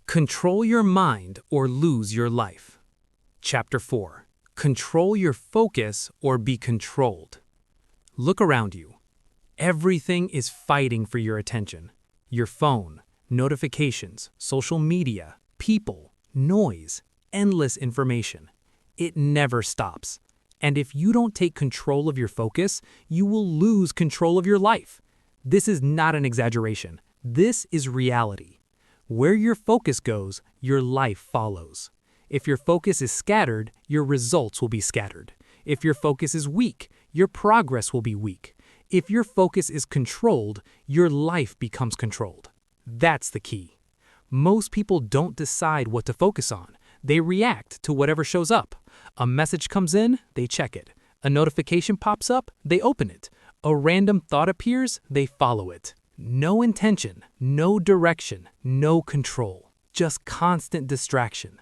Control your mind or lose your life. Chapter 4. Control your focus or be controlled. Look around you. Everything is fighting for your attention. Your phone, notifications, social media, people, noise, endless information. It never stops. And if you don't take control of your focus, you will lose control of your life. This is not an exaggeration. This is reality. Where your focus goes, your life follows. If your focus is scattered, your results will be scattered. If your focus is weak, your progress will be weak. If your focus is controlled, your life becomes controlled. That's the key. Most people don't decide what to focus on. They react to whatever shows up. A message comes in, they check it. A notification pops up, they open it. A random thought appears, they follow it. No intention, no direction, no control. Just constant distraction.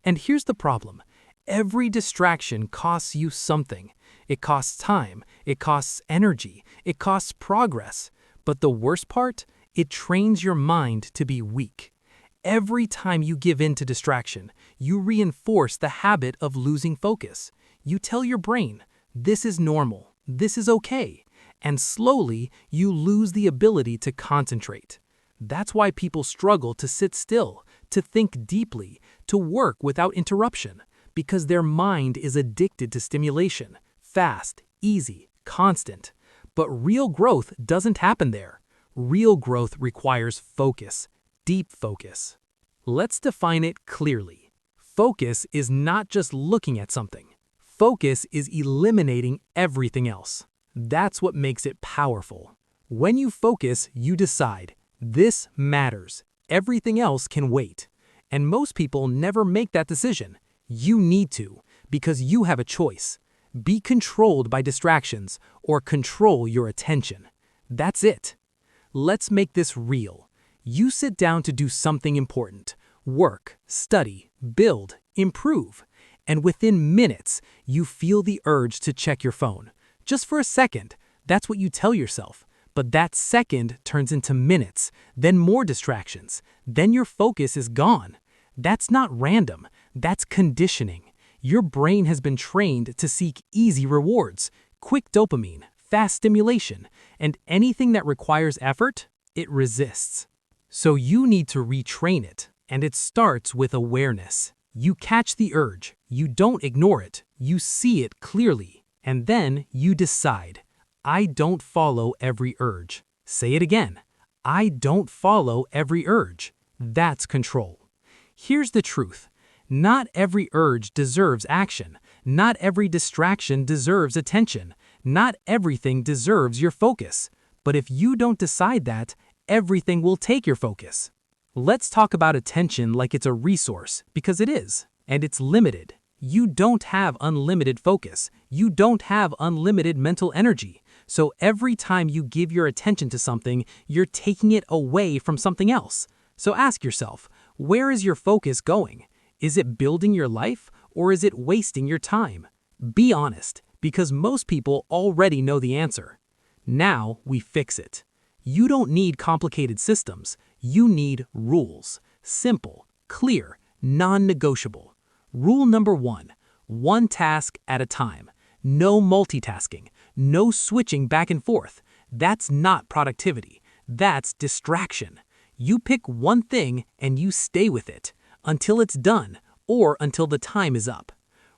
And here's the problem. Every distraction costs you something. It costs time, it costs energy, it costs progress. But the worst part, it trains your mind to be weak. Every time you give in to distraction, you reinforce the habit of losing focus. You tell your brain, this is normal, this is okay. And slowly, you lose the ability to concentrate. That's why people struggle to sit still, to think deeply, to work without interruption, because their mind is addicted to stimulation, fast, easy, constant. But real growth doesn't happen there. Real growth requires focus, deep focus. Let's define it clearly. Focus is not just looking at something. Focus is eliminating everything else. That's what makes it powerful. When you focus, you decide, this matters. Everything else can wait. And most people never make that decision. You need to, because you have a choice. Be controlled by distractions or control your attention. That's it. Let's make this real. You sit down to do something important. Work, study, build, improve. And within minutes, you feel the urge to check your phone. Just for a second, that's what you tell yourself. But that second turns into minutes, then more distractions. Then your focus is gone. That's not random, that's conditioning. Your brain has been trained to seek easy rewards, quick dopamine, fast stimulation, and anything that requires effort, it resists. So you need to retrain it, and it starts with awareness. You catch the urge, you don't ignore it, you see it clearly. And then you decide, I don't follow every urge. Say it again, I don't follow every urge. That's control. Here's the truth. Not every urge deserves action. Not every distraction deserves attention. Not everything deserves your focus. But if you don't decide that, everything will take your focus. Let's talk about attention like it's a resource, because it is, and it's limited. You don't have unlimited focus. You don't have unlimited mental energy. So every time you give your attention to something, you're taking it away from something else. So ask yourself, where is your focus going? Is it building your life or is it wasting your time? Be honest, because most people already know the answer. Now we fix it. You don't need complicated systems. You need rules. Simple, clear, non-negotiable. Rule number 1, one task at a time. No multitasking, no switching back and forth. That's not productivity. That's distraction. You pick one thing and you stay with it until it's done or until the time is up.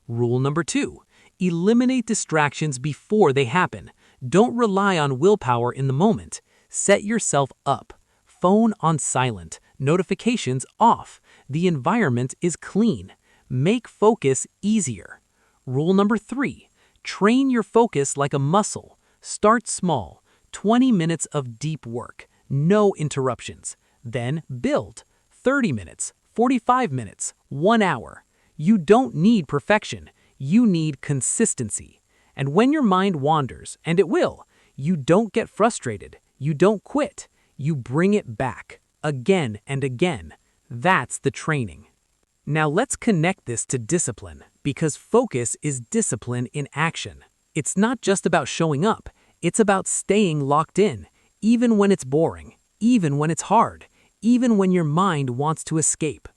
Rule number 2, eliminate distractions before they happen. Don't rely on willpower in the moment. Set yourself up. Phone on silent, notifications off. The environment is clean. Make focus easier. Rule number 3, train your focus like a muscle. Start small, 20 minutes of deep work, no interruptions. Then build, 30 minutes, 45 minutes, 1 hour. You don't need perfection, you need consistency. And when your mind wanders, and it will, you don't get frustrated, you don't quit, you bring it back, again and again. That's the training. Now let's connect this to discipline, because focus is discipline in action. It's not just about showing up, it's about staying locked in, even when it's boring, even when it's hard, even when your mind wants to escape.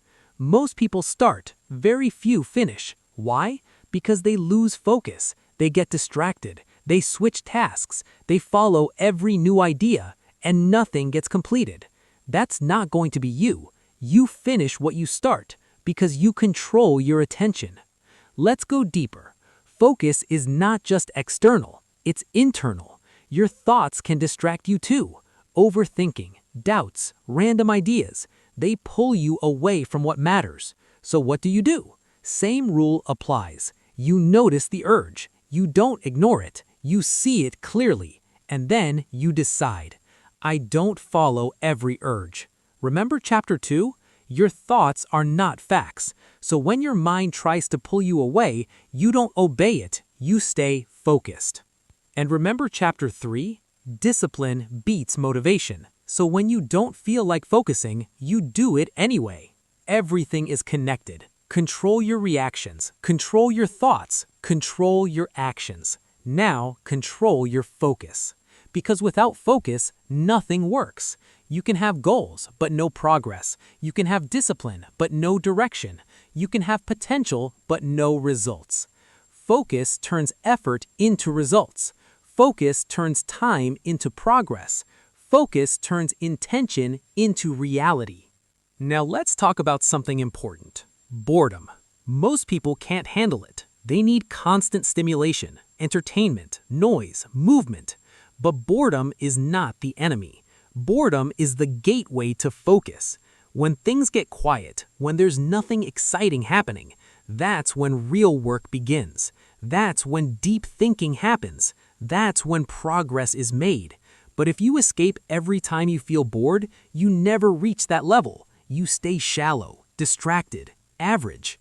Most people start, very few finish. Why? Because they lose focus, they get distracted, they switch tasks, they follow every new idea, and nothing gets completed. That's not going to be you. You finish what you start because you control your attention. Let's go deeper. Focus is not just external, it's internal. Your thoughts can distract you too. Overthinking, doubts, random ideas, they pull you away from what matters. So what do? Same rule applies. You notice the urge. You don't ignore it. You see it clearly. And then you decide. I don't follow every urge. Remember chapter 2? Your thoughts are not facts. So when your mind tries to pull you away, you don't obey it. You stay focused. And remember chapter 3? Discipline beats motivation. So when you don't feel like focusing, you do it anyway. Everything is connected. Control your reactions. Control your thoughts. Control your actions. Now control your focus. Because without focus, nothing works. You can have goals, but no progress. You can have discipline, but no direction. You can have potential, but no results. Focus turns effort into results. Focus turns time into progress. Focus turns intention into reality. Now let's talk about something important. Boredom. Most people can't handle it. They need constant stimulation, entertainment, noise, movement. But boredom is not the enemy. Boredom is the gateway to focus. When things get quiet, when there's nothing exciting happening, that's when real work begins. That's when deep thinking happens. That's when progress is made. But if you escape every time you feel bored, you never reach that level. You stay shallow, distracted, average.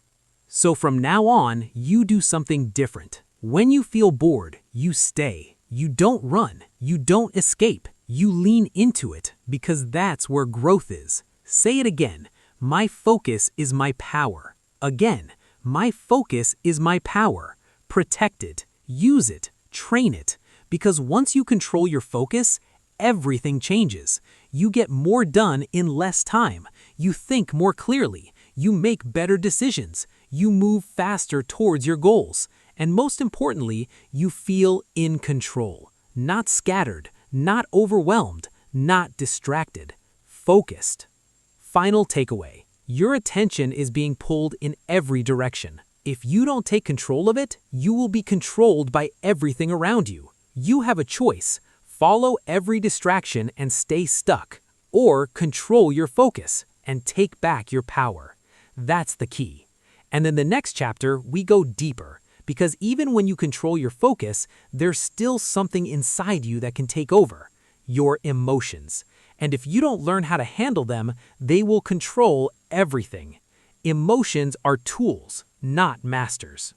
So from now on, you do something different. When you feel bored, you stay. You don't run. You don't escape. You lean into it because that's where growth is. Say it again. My focus is my power. Again, my focus is my power. Protect it. Use it. Train it. Because once you control your focus, everything changes. You get more done in less time. You think more clearly. You make better decisions. You move faster towards your goals. And most importantly, you feel in control. Not scattered, not overwhelmed, not distracted. Focused. Final takeaway. Your attention is being pulled in every direction. If you don't take control of it, you will be controlled by everything around you. You have a choice. Follow every distraction and stay stuck. Or control your focus and take back your power. That's the key. And in the next chapter, we go deeper. Because even when you control your focus, there's still something inside you that can take over. Your emotions. And if you don't learn how to handle them, they will control everything. Emotions are tools, not masters.